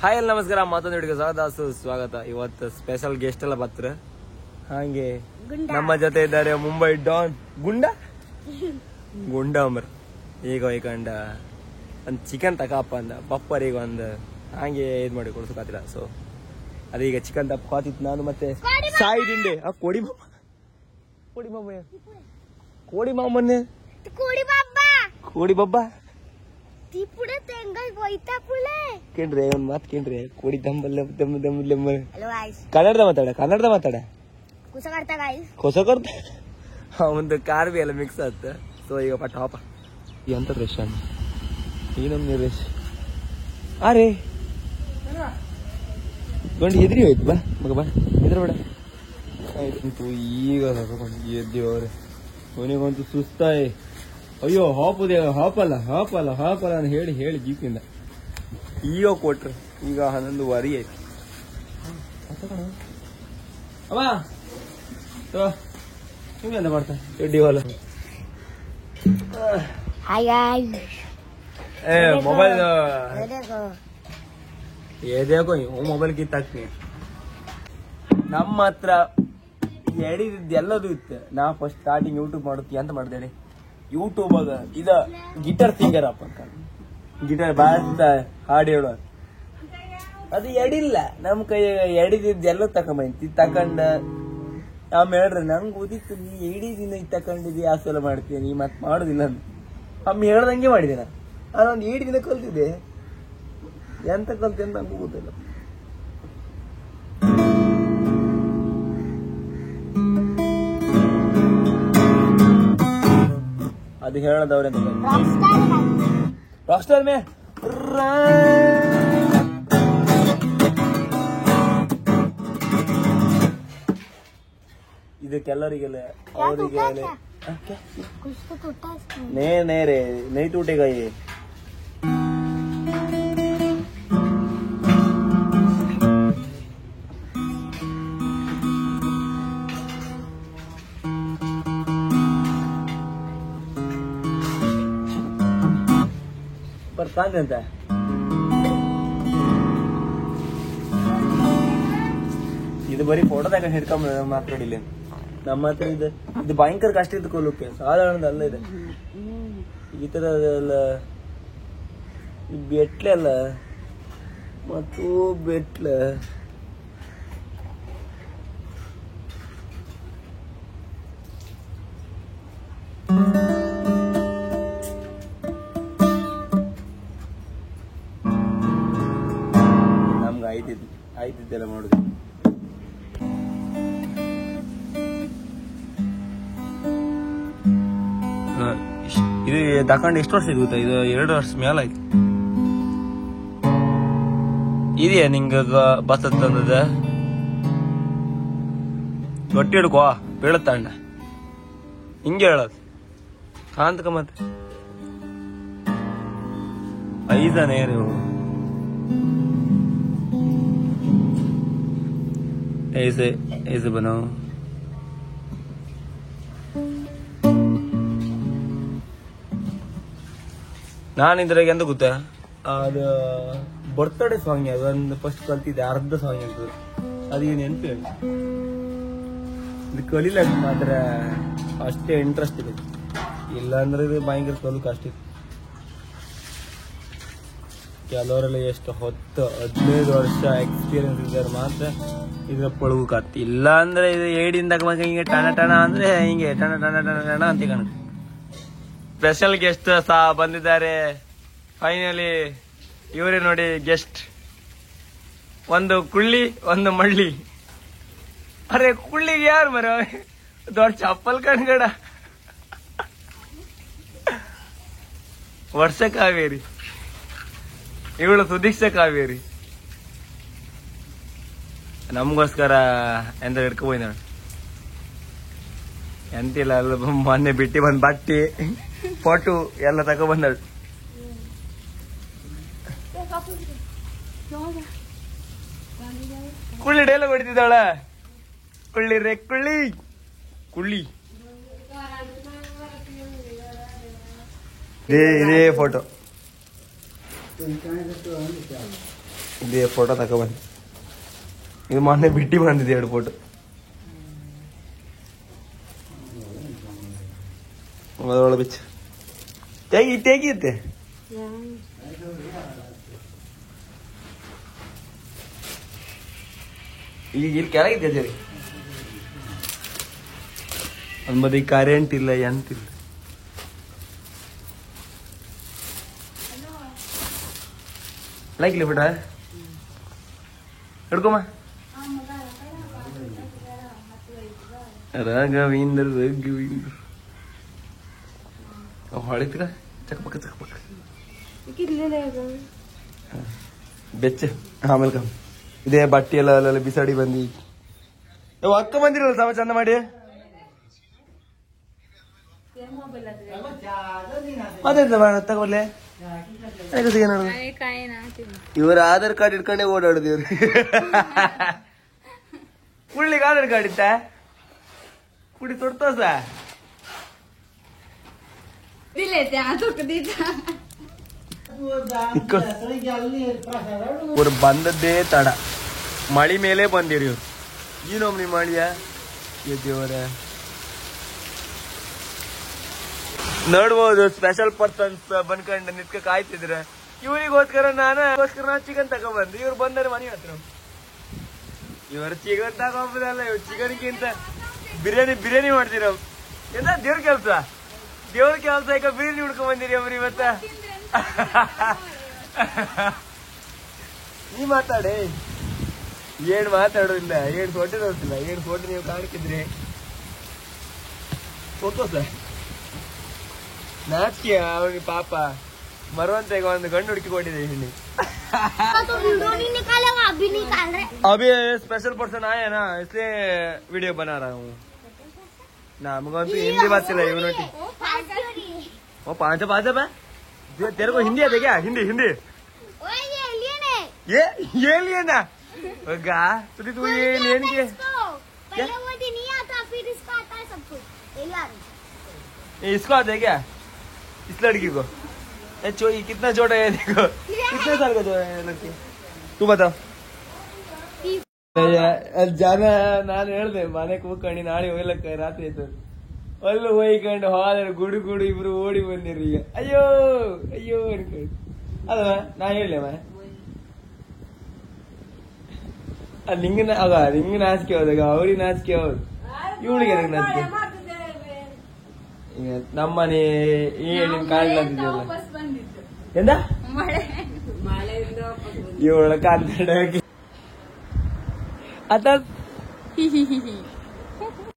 Hi ಎಲ್ಲ ನಮಸ್ಕಾರ, ಮತ್ತೊಂದು ಹಿಡಿಗೆ ಸ್ವಾಗತ. ಇವತ್ತು ಸ್ಪೆಷಲ್ ಗೆಸ್ಟ್ ಎಲ್ಲ ಬರ್ತಾರ. ಹಾಗೆ ನಮ್ಮ ಜೊತೆ ಇದ್ದಾರೆ ಮುಂಬೈ ಡಾನ್ ಗುಂಡ ಅಮರ್. ಈಗ ಈಗಂಡ ಒಂದು ಚಿಕನ್ ತಕಪ್ಪ ಅಂದ ಪಪ್ಪರ್. ಈಗ ಒಂದು ಹಾಗೆ ಇದು ಮಾಡಿ ಕೊಡ್ಸಕತ್ತಿಲ್ಲ. ಸೊ ಅದೀಗ ಚಿಕನ್ ತಪ್ಪ ಕಾತಿತ್ತು. ನಾನು ಮತ್ತೆ ಸಾಯಿ ದಿಂಡೆ ಕೋಡಿ ಮಾಮನ್ನೇ ಕೋಡಿ ಬಬ್ಬಾ ಕೇಳ್ರಿ ಒಂದ್ ಮಾತ್ ಕೇಳ್ರಿ. ಕೋಡಿ ಕನ್ನಡದ ಮಾತಾಡ ಹೊಸ ಕೊಡ್ತ ಒಂದು ಕಾರ್ ಬಿ ಎಲ್ಲ ಮಿಕ್ಸ್ ಆತ. ಸೊ ಈಗ ಪಟ್ಟ ಹಾಪ ಎಂತ ರೇಷ್ ಏನೊಂದು ರೇಷ್ ಅರೆ ಗಂಡು ಹೆದ್ರಿ ಹೋಯ್ತು. ಬಾ ಮಗ ಬಾ ಹೆದ್ರ ಬೇಡ ಆಯ್ತು. ಈಗ ಎದ್ದೀವ್ರೆ ಕೊನೆಗಂತೂ ಸುಸ್ತಾಯಿ. ಅಯ್ಯೋ ಹಾಪಲ್ಲ ಅಂತ ಹೇಳಿ ಜೀಪಿಂದ ಈಗ ಕೊಟ್ರೆ ಈಗ 11:15 ಆಯ್ತು. ಅಮ್ಮ ಹಿಂಗೆಂತ ಮಾಡ್ತಾ ಎಡ್ಡಿ ಹೊಲ ಮೊಬೈಲ್ ಏದೇಕೋ ಮೊಬೈಲ್ ಕಿತ್ತಾಕ್ತೀನಿ. ನಮ್ಮ ಹತ್ರ ಎಡಿದಿದ್ದು ಎಲ್ಲದೂ ಇತ್ತು. ನಾ ಫಸ್ಟ್ ಸ್ಟಾರ್ಟಿಂಗ್ ಯೂಟ್ಯೂಬ್ ಮಾಡೋದು ಎಂತ ಮಾಡ್ದೇಳಿ, ಯೂಟ್ಯೂಬಾಗ ಇದ ಗಿಟಾರ್ ಸಿಂಗರ್ ಅಪ್ಪ ಅಂತ ಗಿಟಾರ್ ಬಾರಿಸ್ತ ಹಾಡು ಹೇಳೋ ಅದು ಎಡಿಲ್ಲ. ನಮ್ ಕೈ ಎಡಿದಿದ್ದು ಎಲ್ಲ ತಕೊಂಡ ಆಮೇಲೆ ಹೇಳ್ರಿ ನಂಗೆ ಓದಿತ್ತು ನೀ 8 ದಿನ ಇದು ತಕೊಂಡಿದ್ದಿ ಆ ಸಲ ಮಾಡ್ತೀನಿ ಮತ್ ಮಾಡುದಿಲ್ಲ ಅಂತ ಅಮ್ಮ ಹೇಳ್ದಂಗೆ ಮಾಡಿದೆ. ನಾನೊಂದು 8 ದಿನ ಕಲ್ತಿದ್ದೆ. ಎಂತ ಕಲ್ತೆ ಅಂತ ನಂಗೂ ಗೊತ್ತಿಲ್ಲ. ಅದು ಹೇಳದವ್ರೆ ರಾಕ್ ಸ್ಟಾರ್ ಮೇ ಇದಕ್ಕೆಲ್ಲರಿಗೆಲ್ಲ ಅವರಿಗೆ ನೇ ರೇ ನೈ ಟೂಟೇಗ ಬರ್ತಾಂತ. ಇದು ಬರೀ ಫೋಟೋದಾಗ ಹಿಡ್ಕೊಂಬ ಮಾತಾಡಿಲ್ಲ. ನಮ್ಮ ಹತ್ರ ಇದು ಭಯಂಕರ ಕಷ್ಟ ಇತ್ತು ಕೊಲ್ಲಕ್ಕೆ, ಸಾಧಾರಣದಲ್ಲ ಇದೆ. ಈ ತರ ಎಲ್ಲ ಬೆಟ್ಲೆ ಅಲ್ಲ ಮತ್ತು ಬೆಟ್ಲೆ ನಮ್ಗೆ ಆಯ್ತಿದ್ದೆಲ್ಲ ಮಾಡುದು. ಇದು ತಕೊಂಡು ಎಷ್ಟು ವರ್ಷ ಇದು ಗೊತ್ತಾ? ಇದು 2 ವರ್ಷ ಮೇಲೆ ಆಯ್ತು. ಇದೆಯಾ ನಿಂಗ ಬಸ್ ತಂದದ ಒಟ್ಟಿ ಹಿಡ್ಕೋ ಬೀಳತ್ತಂಡ ಹಿಂಗೆ ಹೇಳೋದು ಕಾಂತಕ. ಮತ್ತೆ 5 ನೀವು ऐसे बनाओ. ನಾನು ಇದ್ರಾಗ ಎಂತ ಗೊತ್ತಾ, ಅದು ಬರ್ತ್ಡೇ ಸಾಂಗ್ ಅದೊಂದು ಫಸ್ಟ್ ಕಲ್ತಿದ್ದೆ. ಅರ್ಧ ಸಾಂಗ್ ಅಂತ ಅದು ನೆನಪು ಹೇಳಿ ಇದು ಕಲಿಲ್ಲ ಮಾತ್ರ ಅಷ್ಟೇ ಇಂಟ್ರೆಸ್ಟ್ ಇದೆ. ಇಲ್ಲಾಂದ್ರೆ ಇದು ಭಯಂಕರ ಕಲಿಕೆ ಅಷ್ಟೇ. ಕೆಲವರೆಲ್ಲ ಎಷ್ಟು 10-15 ವರ್ಷ ಎಕ್ಸ್ಪೀರಿಯನ್ಸ್ ಇದ್ದಾರೆ ಮಾತ್ರ ಇದ್ರ ಪಳಗಕ್ಕೆ. ಇಲ್ಲ ಅಂದ್ರೆ ಇದು 8 ಹಿಂಗೆ ಟಣ ಅಂದ್ರೆ ಹಿಂಗೆ ಟಣ ಅಂತ ಕಾಣುತ್ತೆ. ಸ್ಪೆಷಲ್ ಗೆಸ್ಟ್ ಸಹ ಬಂದಿದ್ದಾರೆ. ಫೈನಲಿ ಇವರೇ ನೋಡಿ ಗೆಸ್ಟ್. ಒಂದು ಕುಳ್ಳಿ ಒಂದು ಮಳ್ಳಿ. ಅರೆ ಕುಳ್ಳಿಗೆ ಯಾರು ಮರ ದೊಡ್ಡ ಚಪ್ಪಲ್ ಕಣ್ಗಡ. ವರ್ಷ ಕಾವೇರಿ, ಇವಳು ಸುದೀಕ್ಷಾ ಕಾವೇರಿ. ನಮಗೋಸ್ಕರ ಎಂತ ಹಿಡ್ಕೊಬೋಯ್ದ ಎಂತಿಲ್ಲ. ಅಲ್ಲ ಮೊನ್ನೆ ಬಿಟ್ಟಿ ಬಂದ್ ಬಟ್ಟಿ ಫೋಟೋ ಎಲ್ಲ ತಗೊಬಂದಳು. ಕುಳ್ಳಿ ಡೈಲಾಗ್ ಹೊಡಿತಿದ್ದಾಳ. ಕುಳ್ಳಿ ರೇ ಕುಳ್ಳಿ ಇದೇ ಫೋಟೋ ಇಲ್ಲಿ ಫೋಟೋ ತಗೊಬಂದು ಇದು ಮೊನ್ನೆ ಬಿಟ್ಟಿ ಬಂದಿದೆ 2 ಫೋಟೋ ಒಳ ಬಿಚ್ಚ ತೆಗಿಯುತ್ತೆ ಈಗ ಇಲ್ಲಿ ಕೆಳಗಿದ್ದೆ ಸರಿ ಅಂಬದಿ ಕರೆಂಟ್ ಇಲ್ಲ ಎಂತಿಲ್ಲ ಲೈಕ್ಲಿ ಬಿಡ ಹಿಡ್ಕೊಮ್ಮ ರಾಘವೇಂದ್ರ ಹೊಳಿತ ಚಕಪಕ್ಕ ಬೆಚ್ಚ ಆಮೇಲೆ ಕಮ್ ಇದೇ ಬಟ್ಟೆ ಎಲ್ಲ ಅಲ್ಲೆಲ್ಲ ಬಿಸಾಡಿ ಬಂದಿ ಅಕ್ಕ ಬಂದಿರಲ್ಲ ಸಮ ಚಂದ ಮಾಡಿ ಮಾತಾಡ್ತ ತಗೊಳ್ಳೆ ಇವ್ರ ಆಧಾರ್ ಕಾರ್ಡ್ ಇಟ್ಕೊಂಡೆ ಓಡಾಡುದು ಇವ್ರು ಕುಳ್ಳಿಗೆ ಆಧಾರ್ ಕಾರ್ಡ್ ಇತ್ತ ಕುಡಿ ತೊಡ್ತೋಸ ಇವ್ರು ಬಂದದ್ದೇ ತಡ ಮಳಿ ಮೇಲೆ ಬಂದಿರಿ ಇವ್ರು ಏನೊಮ್ಮೆ ಮಾಡಿಯ ದೇವರ ನೋಡ್ಬೋದು ಸ್ಪೆಷಲ್ ಪರ್ಸನ್ಸ್ ಬಂದ್ಕೊಂಡು ನಿತ್ಕ ಕಾಯ್ತಿದ್ರ ಇವ್ರಿಗೋಸ್ಕರ ನಾನಗೋಸ್ಕರ ಚಿಕನ್ ತಗೊಂಡ್ಬಂದು ಇವ್ರು ಬಂದರೆ ಮನೆ ಹತ್ರ ಇವ್ರ ಚಿಕನ್ ತಗೊಂಬದಲ್ಲ ಇವ್ರು ಚಿಕನ್ಗಿಂತ ಬಿರಿಯಾನಿ ಮಾಡ್ತೀರ ಎಲ್ಲ ದೇವ್ರ ಕೆಲ್ಸ ಈಗ ಬಿರಿಯಾನಿ ಹುಡ್ಕೊಂಡ್ ಬಂದಿರಿ ಅವ್ರು ಇವತ್ತ ನೀ ಮಾತಾಡಿ ಏನ್ ಮಾತಾಡೋದಿಲ್ಲ ಏನ್ ಫೋಟೋ ನೋಡ್ತಿಲ್ಲ ಏನ್ ಫೋಟೋ ನೀವು ಕಾಣಿಸಿದ್ರಿ ಫೋಟೋ ಸರ್ ನಾಚಿಕೆ ಅವನಿಗೆ ಪಾಪ ಮರುವಂತ ಈಗ ಒಂದು ಗಂಡು ಹುಡುಕಿ ಕೊಟ್ಟಿದೆ ಇಲ್ಲಿ अभी स्पेशल पर्सन आया ना इसलिए वीडियो बना रहा हूँ ना मुझे हिंदी बात चला यूनिटी वो पांच है तेरे को हिंदी आती क्या हिंदी ये एलियन है गा तो तू ये एलियन के नहीं आता फिर इसको आता है सब कुछ इसको आता है क्या इस लड़की को कितना छोटा है देखो कितने साल का जो है लड़की तू बताओ जाना ನಾನು ಹೇಳ್ದೆ ಮನೆಗೆ ಹೋಗ್ಕೊಂಡು ನಾಳೆ ಹೋಗ್ಲಕ್ಕ ರಾತ್ರಿ ಆಯ್ತು ಅಲ್ಲಿ ಹೋಯ್ಕೊಂಡು ಹೋದ್ರೆ ಗುಡು ಇಬ್ರು ಓಡಿ ಬಂದಿರಿ ಈಗ ಅಯ್ಯೋ ಅನ್ಕೊಂಡು ಅಲ್ವಾ ನಾ ಹೇಳಮ್ಮ ಅದು ನಿಂಗೆ ನಾಚಿಕೆ ಹೋದಾಗ ಅವ್ರಿಗೆ ನಾಚಿಕೆ ಹೌದು ಇವಳಿಗೆ ನಾಚಿಕೆ ಈಗ ನಮ್ಮನೆ ಈ ನಿಮ್ ಕಾಣ್ಲಂತಿದ್ಯಲ್ಲ ಎಂದ ಇವಳ ಕನ್ನಡ ಅತ